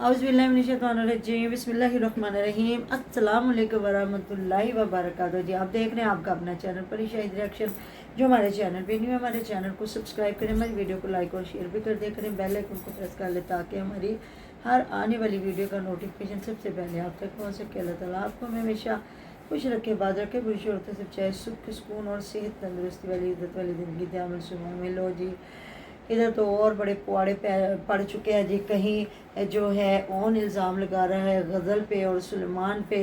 औज़ुबिल्लाहिमिनश्शैतानिर्रजीम बिस्मिल्लाहिर्रहमानिर्रहीम अस्सलाम वालेकुम वरहमतुल्लाहि वबरकातुहू। जी आप देख रहे हैं आपका अपना चैनल परिशाहिद रिएक्शन। जो हमारे चैनल पे नहीं है हमारे चैनल को सब्सक्राइब करें, हमारी वीडियो को लाइक और शेयर भी कर दिया करें, बेल आइकन को प्रेस कर लें ताकि हमारी हर आने वाली वीडियो का नोटिफिकेशन सबसे पहले आप तक पहुँच सके। अल्लाह ताला आपको हमेशा खुश रखे, बाद रखे, बुरी औरतों से चाहे सुख सुकून और सेहत तंदुरुस्ती वाली इज्जत वाली ज़िंदगी दामन सुमा में लो जी। इधर तो और बड़े पुआड़े पड़ चुके हैं जी। कहीं जो है ओन इल्ज़ाम लगा रहा है गज़ल पे और सुलेमान पे,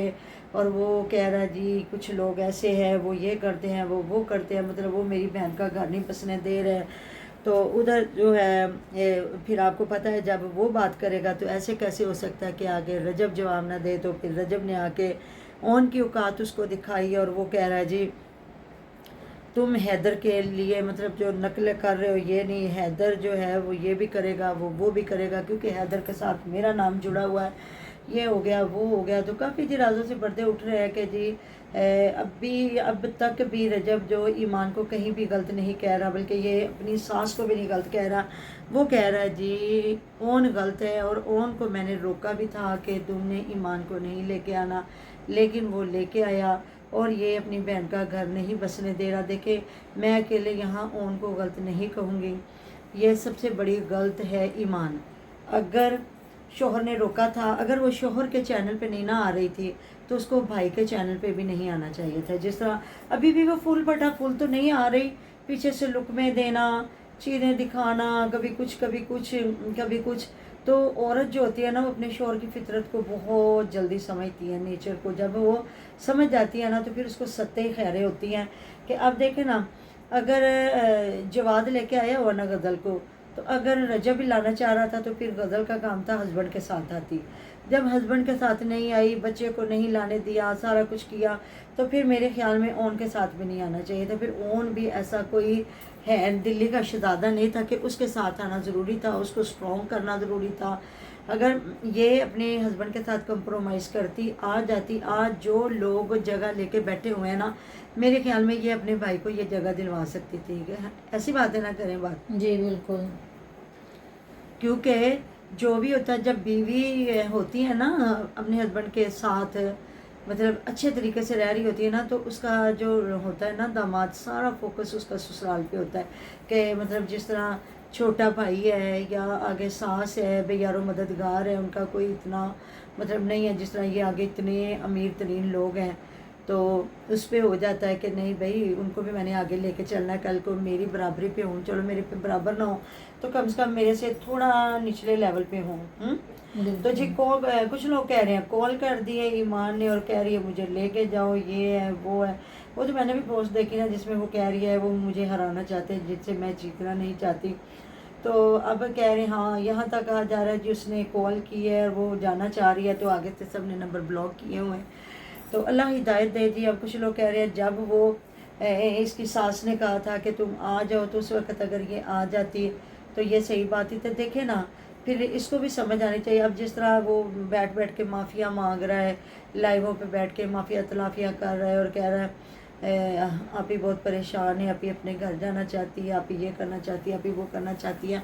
और वो कह रहा है जी कुछ लोग ऐसे हैं वो ये करते हैं वो करते हैं, मतलब वो मेरी बहन का घर नहीं बसने दे रहे हैं। तो उधर जो है फिर आपको पता है जब वो बात करेगा तो ऐसे कैसे हो सकता है कि आगे रजब जवाब ना दे। तो फिर रजब ने आके ओन की औकात उसको दिखाई और वो कह रहा है जी तुम हैदर के लिए मतलब जो नकल कर रहे हो ये नहीं, हैदर जो है वो ये भी करेगा वो भी करेगा क्योंकि हैदर के साथ मेरा नाम जुड़ा हुआ है, ये हो गया वो हो गया। तो काफ़ी जिराजों से पर्दे उठ रहे हैं कि जी अब तक भी रजब जो ईमान को कहीं भी गलत नहीं कह रहा, बल्कि ये अपनी सास को भी नहीं गलत कह रहा। वो कह रहा है जी ओन गलत है और ओन को मैंने रोका भी था कि तुमने ईमान को नहीं लेके आना, लेकिन वो लेके आया और ये अपनी बहन का घर नहीं बसने दे रहा। देखे मैं अकेले यहाँ ओन को गलत नहीं कहूँगी, ये सबसे बड़ी गलत है ईमान। अगर शोहर ने रोका था, अगर वो शोहर के चैनल पे नहीं ना आ रही थी तो उसको भाई के चैनल पे भी नहीं आना चाहिए था। जिस तरह अभी भी वो फुल बटा फुल तो नहीं आ रही, पीछे से लुकमे देना, चीज़ें दिखाना, कभी कुछ कभी कुछ कभी कुछ। तो औरत जो होती है ना वो अपने शौहर की फितरत को बहुत जल्दी समझती है, नेचर को जब वो समझ जाती है ना तो फिर उसको सत्ते खैरें होती हैं कि अब देखें ना, अगर जवाद लेके आया हुआ ना गज़ल को, तो अगर रजब लाना चाह रहा था तो फिर गज़ल का काम था हस्बैंड के साथ आती। जब हस्बैंड के साथ नहीं आई, बच्चे को नहीं लाने दिया, सारा कुछ किया, तो फिर मेरे ख्याल में ओन के साथ भी नहीं आना चाहिए था। फिर ओन भी ऐसा कोई है दिल्ली का शहजादा नहीं था कि उसके साथ आना ज़रूरी था, उसको स्ट्रॉन्ग करना ज़रूरी था। अगर ये अपने हस्बैंड के साथ कंप्रोमाइज़ करती, आ जाती, आज जो लोग जगह लेके बैठे हुए हैं ना, मेरे ख्याल में ये अपने भाई को ये जगह दिलवा सकती थी। ऐसी बातें ना करें बात जी बिल्कुल, क्योंकि जो भी होता है जब बीवी होती है ना अपने हस्बैंड के साथ, मतलब अच्छे तरीके से रह रही होती है ना, तो उसका जो होता है ना दामाद, सारा फोकस उसका ससुराल पे होता है कि मतलब जिस तरह छोटा भाई है या आगे सास है भाई यारो मददगार है, उनका कोई इतना मतलब नहीं है जिस तरह ये आगे इतने अमीर तरीन लोग हैं। तो उस पर हो जाता है कि नहीं भाई उनको भी मैंने आगे लेके चलना है, कल को मेरी बराबरी पे हूँ, चलो मेरे पे बराबर ना हो तो कम से कम मेरे से थोड़ा निचले लेवल पे हूँ। तो जी कुछ लोग कह रहे हैं कॉल कर दिए ईमान ने और कह रही है मुझे लेके जाओ, ये है वो है। वो तो मैंने भी पोस्ट देखी ना जिसमें वो कह रही है वो मुझे हराना चाहते हैं जिससे मैं जीतना नहीं चाहती। तो अब कह रहे हैं हाँ यहाँ तक कहा जा रहा है जी उसने कॉल की है और वो जाना चाह रही है, तो आगे से सब ने नंबर ब्लॉक किए हुए हैं। तो अल्लाह हिदायत दे जी। अब कुछ लोग कह रहे हैं जब वो इसकी सास ने कहा था कि तुम आ जाओ तो उस वक्त अगर ये आ जाती तो ये सही बात ही। तो देखे ना फिर इसको भी समझ आनी चाहिए। अब जिस तरह वो बैठ बैठ के माफ़िया मांग रहा है, लाइवों पे बैठ के माफ़िया तलाफिया कर रहा है और कह रहा है आप ही बहुत परेशान है, आप ही अपने घर जाना चाहती है, आप ही ये करना चाहती है, आप ही वो करना चाहती है।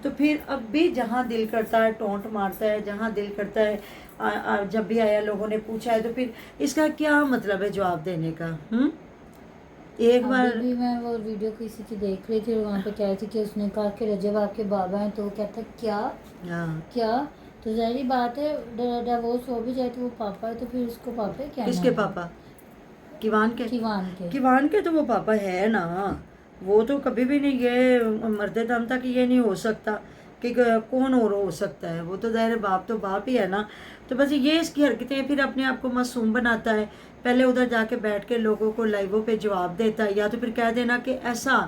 तो फिर अब भी जहाँ दिल करता है टोंट मारता है, जहाँ दिल करता है जब भी आया लोगों ने पूछा है तो फिर इसका क्या मतलब है जवाब देने का। एक बार अभी भी मैं वो वीडियो किसी की देख रही थी और वहाँ पे कह रही थी कि उसने कहा कि रजब आपके बाबा हैं, तो वो कहता क्या क्या, तो ज़ाहिर बात है डिवोर्स हो भी जाए तो वो पापा है, तो फिर उसको पापा क्या किसके पापा? किवान के? किवान के तो वो पापा है ना, वो तो कभी भी नहीं, ये मरते दम तक ये नहीं हो सकता कि कौन और हो सकता है, वो तो ज़ाहिर बाप तो बाप ही है ना। तो बस ये इसकी हरकतें फिर अपने आप को मासूम बनाता है। पहले उधर जाके बैठ के लोगों को लाइवों पे जवाब देता है, या तो फिर कह देना कि ऐसा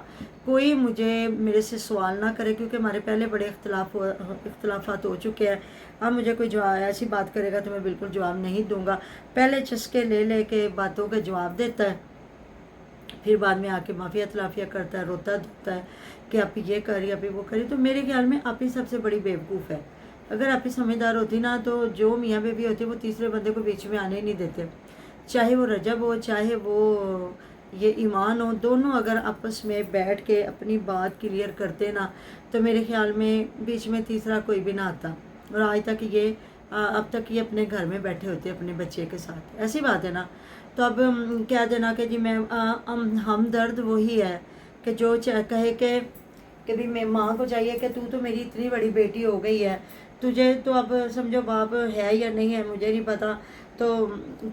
कोई मुझे मेरे से सवाल ना करे क्योंकि हमारे पहले बड़े इख्तलाफात हो चुके हैं। अब मुझे कोई जवाब ऐसी बात करेगा तो मैं बिल्कुल जवाब नहीं दूंगा। पहले चस्के ले के बातों के जवाब देता है, फिर बाद में आके माफिया तलाफिया करता है, रोता धोता है कि आप ये करी आप वो करी। तो मेरे ख्याल में आप ही सबसे बड़ी बेवकूफ़ है। अगर आप ही समझदार होती ना तो जो मियाँ बेबी होते वो तीसरे बंदे को बीच में आने ही नहीं देते, चाहे वो रजब हो चाहे वो ये ईमान हो। दोनों अगर आपस में बैठ के अपनी बात क्लियर करते ना तो मेरे ख्याल में बीच में तीसरा कोई भी ना आता। और आज तक ये अब तक ये अपने घर में बैठे होते अपने बच्चे के साथ। ऐसी बात है ना। तो अब कह देना कि जी मैं हमदर्द वही है कि जो कहे कि भी मैं माँ को चाहिए कि तू तो मेरी इतनी बड़ी बेटी हो गई है, तुझे तो अब समझो बाप है या नहीं है मुझे नहीं पता, तो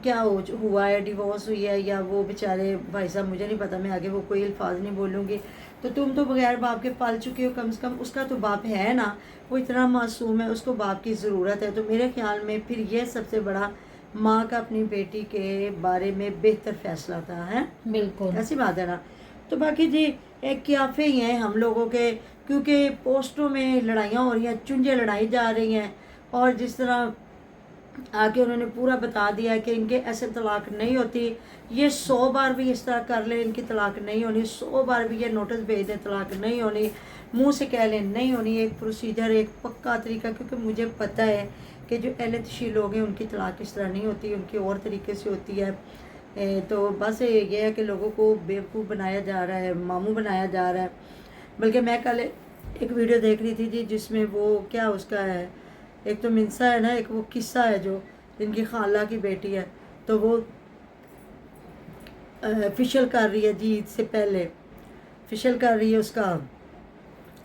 क्या हुआ है, डिवोर्स हुई है या वो बेचारे भाई साहब मुझे नहीं पता, मैं आगे वो कोई अल्फाज नहीं बोलूँगी। तो तुम तो बगैर बाप के पाल चुके हो, कम से कम उसका तो बाप है ना, वो इतना मासूम है, उसको बाप की ज़रूरत है। तो मेरे ख्याल में फिर ये सबसे बड़ा माँ का अपनी बेटी के बारे में बेहतर फैसला था, है बिल्कुल ऐसी बात है ना। तो बाकी जी एक क्याफे ही हैं हम लोगों के, क्योंकि पोस्टों में लड़ाइयाँ हो रही हैं, चुंझे लड़ाई जा रही हैं, और जिस तरह आके उन्होंने पूरा बता दिया कि इनके ऐसे तलाक नहीं होती, ये 100 बार भी इस तरह कर ले इनकी तलाक नहीं होनी, 100 बार भी ये नोटिस भेज दें तलाक नहीं होनी, मुंह से कह लें नहीं होनी, एक प्रोसीजर एक पक्का तरीका। क्योंकि मुझे पता है कि जो एलतशी लोग हैं उनकी तलाक इस तरह नहीं होती, उनकी और तरीके से होती है। तो बस ये है कि लोगों को बेवकूफ़ बनाया जा रहा है, मामू बनाया जा रहा है। बल्कि मैं कल एक वीडियो देख रही थी जी, जिसमें वो क्या उसका है, एक तो मिंसा है ना, एक वो किस्सा है जो जिनकी खाला की बेटी है, तो वो फिशल कर रही है जी, ईद से पहले फिशल कर रही है उसका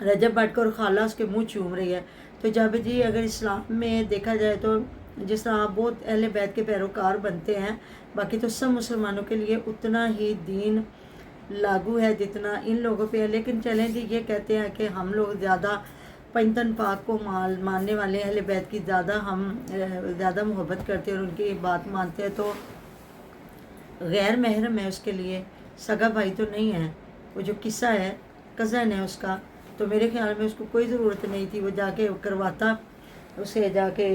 रजब भट्ट को, और खाला उसके मुंह चूम रही है। तो जब जी अगर इस्लाम में देखा जाए तो जिस तरह आप बहुत अहले बैत के पैरोकार बनते हैं, बाकी तो सब मुसलमानों के लिए उतना ही दीन लागू है जितना इन लोगों पे है। लेकिन चलें जी, ये कहते हैं कि हम लोग ज़्यादा पंजतन पाक को मानने वाले अहले बैत की हम ज़्यादा मोहब्बत करते हैं और उनकी बात मानते हैं, तो गैर महरम है उसके लिए, सगा भाई तो नहीं है। वो जो किस्सा है कज़न है उसका, तो मेरे ख्याल में उसको कोई ज़रूरत नहीं थी वो जाके करवाता, उसे जाके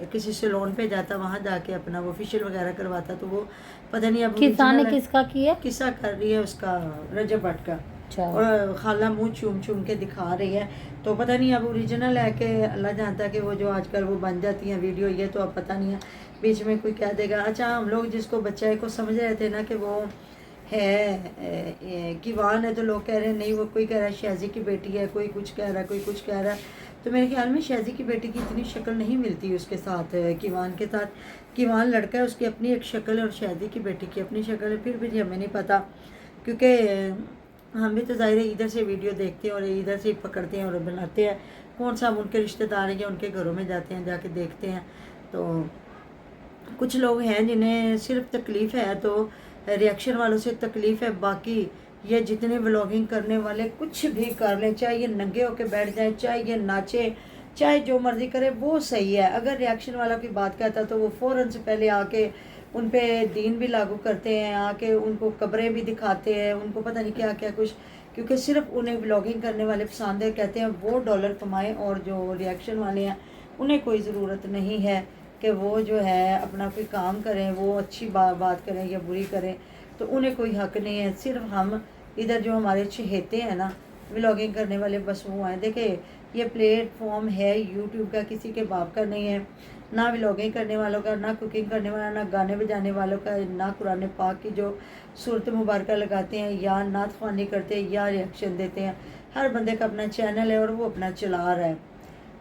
किसी सैलून पे जाता, वहाँ जाके अपना वो फेशियल वगैरह करवाता। तो वो पता नहीं अब किसान ने किसका किया, किस्सा कर रही है उसका रजब भट्ट का, और खाला मुंह चूम चूम के दिखा रही है। तो पता नहीं अब ओरिजिनल है कि अल्लाह जानता है कि वो जो आजकल वो बन जाती हैं वीडियो, ये तो अब पता नहीं है, बीच में कोई कह देगा। अच्छा हम लोग जिसको बच्चा को समझ रहे थे ना कि वो है किवान है, तो लोग कह रहे हैं नहीं, वो कोई कह रहा है शाजी की बेटी है, कोई कुछ कह रहा है, कोई कुछ कह रहा है। तो मेरे ख्याल में शाजी की बेटी की इतनी शक्ल नहीं मिलती उसके साथ, किवान के साथ। किवान लड़का है, उसकी अपनी एक शक्ल है और शाजी की बेटी की अपनी शक्ल है। फिर भी हमें नहीं पता, क्योंकि हम भी तो ज़ाहिर है इधर से वीडियो देखते हैं और इधर से पकड़ते हैं और बनाते हैं। कौन सा हम उनके रिश्तेदार हैं या उनके घरों में जाते हैं, जाके देखते हैं। तो कुछ लोग हैं जिन्हें सिर्फ तकलीफ़ है, तो रिएक्शन वालों से तकलीफ़ है, बाकी ये जितने व्लॉगिंग करने वाले कुछ भी कर लें, चाहे ये नंगे होके बैठ जाए, चाहे ये नाचे, चाहे जो मर्ज़ी करे, वो सही है। अगर रिएक्शन वाला की बात कहता तो वो फ़ौरन से पहले आके उन पे दीन भी लागू करते हैं, आके उनको कब्रें भी दिखाते हैं, उनको पता नहीं क्या क्या कुछ, क्योंकि सिर्फ उन्हें व्लॉगिंग करने वाले पसंद है, कहते हैं वो डॉलर कमाएं, और जो रिएक्शन वाले हैं उन्हें कोई ज़रूरत नहीं है कि वो जो है अपना कोई काम करें, वो अच्छी बात करें या बुरी करें, तो उन्हें कोई हक नहीं है। सिर्फ हम इधर जो हमारे चहेते हैं ना व्लॉगिंग करने वाले, बस वो हैं। देखिए ये प्लेटफॉर्म है यूट्यूब का, किसी के बाप का नहीं है, ना व्लॉगिंग करने वालों का, ना कुकिंग करने वाला, ना गाने बजाने वालों का, ना कुरान पाक की जो सूरत मुबारक लगाते हैं या नात ख्वानी करते हैं या रिएक्शन देते हैं। हर बंदे का अपना चैनल है और वो अपना चला रहा है।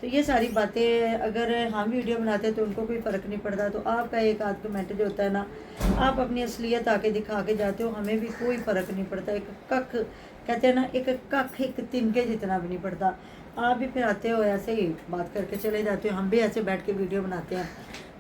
तो ये सारी बातें अगर हम वीडियो बनाते हैं तो उनको कोई फ़र्क नहीं पड़ता। तो आपका एक आध कमेंट जो होता है ना, आप अपनी असलियत आके दिखा के जाते हो, हमें भी कोई फ़र्क नहीं पड़ता। एक कख कहते हैं ना, एक कख एक तिनके जितना भी नहीं पड़ता। आप भी फिर आते हो ऐसे ही बात करके चले जाते हो, हम भी ऐसे बैठ के वीडियो बनाते हैं।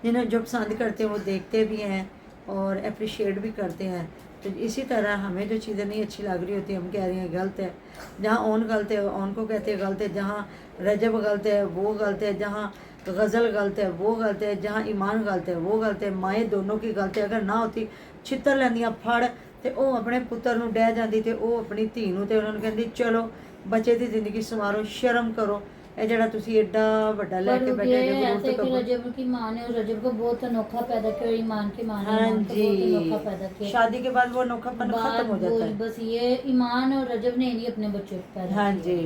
जिन्हें जो पसंद करते हैं वो देखते भी हैं और अप्रिशिएट भी करते हैं। तो इसी तरह हमें जो चीज़ें नहीं अच्छी लग रही होती हम कह रहे हैं गलत है, जहाँ ओन गलत है ओन को कहते हैं गलत है, जहाँ रजब गलत है वो गलत है, जहाँ गज़ल गलत है वो गलत है, जहाँ ईमान गलत है वो गलत है। माए दोनों की गलत है। अगर ना होती छित्तर लैंदियां फड़ ते वो अपने पुत्तर नूं डह जाती, तो वो अपनी धी नूं ते उन्होंने कहती चलो बच्चे की ज़िंदगी संवारो, शर्म करो। ਇਹ ਜਿਹੜਾ ਤੁਸੀਂ ਐਡਾ ਵੱਡਾ ਲੈ ਕੇ ਬੈਠੇ ਜੇ ऐसे कि रजब की माँ ने रजब को बहुत अनोखा पैदा किया और ईमान की माँ ने ईमान को बहुत अनोखा पैदा किया। शादी के बाद वो अनोखापन खत्म हो जाता है। बस ये ईमान और रजब ने नहीं अपने बच्चों को पैदा हाँ जी,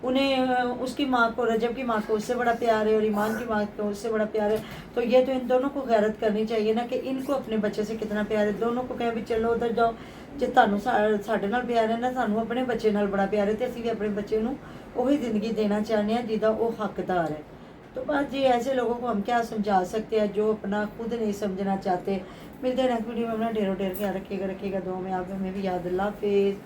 उन्हें उसकी माँ को, रजब की माँ को उससे बड़ा प्यार है और ईमान की माँ को उससे बड़ा प्यार है। तो ये तो इन दोनों को गैरत करनी चाहिए ना कि इनको अपने बच्चे से कितना प्यार है। दोनों को कहें भी चलो उधर जाओ, जे ਤੁਹਾਨੂੰ ਸਾਡੇ ਨਾਲ ਪਿਆਰ ਹੈ ਨਾ, ਸਾਨੂੰ ਆਪਣੇ ਬੱਚੇ ਨਾਲ ਬੜਾ ਪਿਆਰ ਹੈ, ਤੇ ਅਸੀਂ ਵੀ ਆਪਣੇ ਬੱਚੇ ਨੂੰ ਉਹੀ ਜ਼ਿੰਦਗੀ ਦੇਣਾ ਚਾਹੁੰਦੇ ਹਾਂ ਜਿਹਦਾ ਉਹ ਹੱਕਦਾਰ ਹੈ। تو بس جی ایسے لوگوں کو ہم کیا سمجھا سکتے ہیں جو اپنا خود نہیں سمجھنا چاہتے. ملتے ہیں نیکسٹ ویڈیو میں. اپنا ڈھیروں ڈھیر خیال رکھیے گا دعاؤں میں آپ ہمیں بھی یاد. اللہ حافظ.